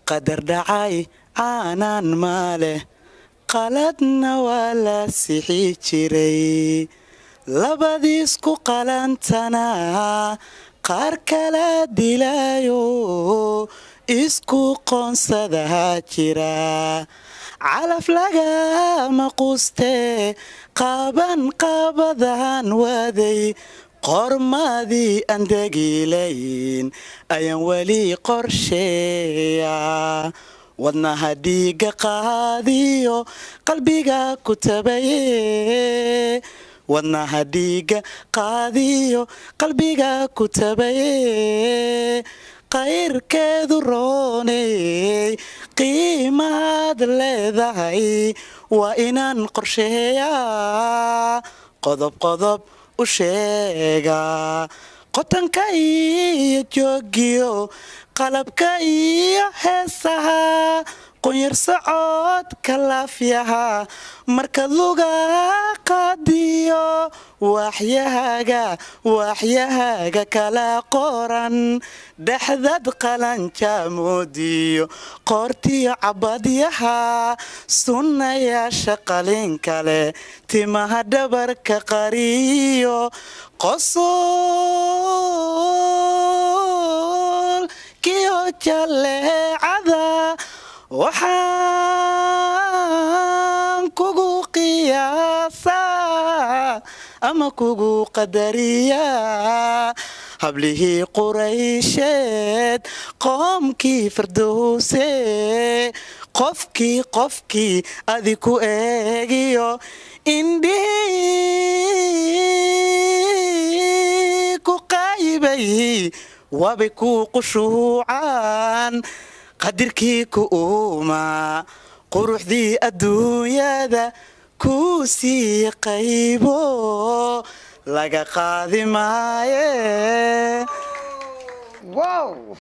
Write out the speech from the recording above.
qadar dhacay aanan maale qaladna waa la sixi jiray labadiisku qalantana qaar kala dilayo isku qoonsadaha jira calaf lagama quste qaban qabadan waday qormadii aan degilayn ayaan weli qorsheeya wadnaha dhiiga qaadiyo qalbiga ku tabaye wadnaha dhiiga qaadiyo qalbiga ku tabaye qayrkeedu rooney qiimaad leedahay waa inaan qorsheeyaa qodob qodob u sheega qotanka iyo joogiyo qalabka iyo heesaha qunyar socodka laafyaha markaad luga qaadiyo waaxyahaaga kala qoran dhexdad qalanjaamoodiyo qoortiyo cabadyaha sunnayaasha qalin kale timaha dhabarka qariyo qosol kiyo jaleecada waxaan kugu qiyaasaa ama kugu qadariyaa hablihii quraysheed qoomkii fardowse qofkii adi ku eegiyo indhihii ku qaayibay waabay ku qushuucaan qadirkii ku uuma quruxdii adduunyada ku sii qaybo laga qaadi maaye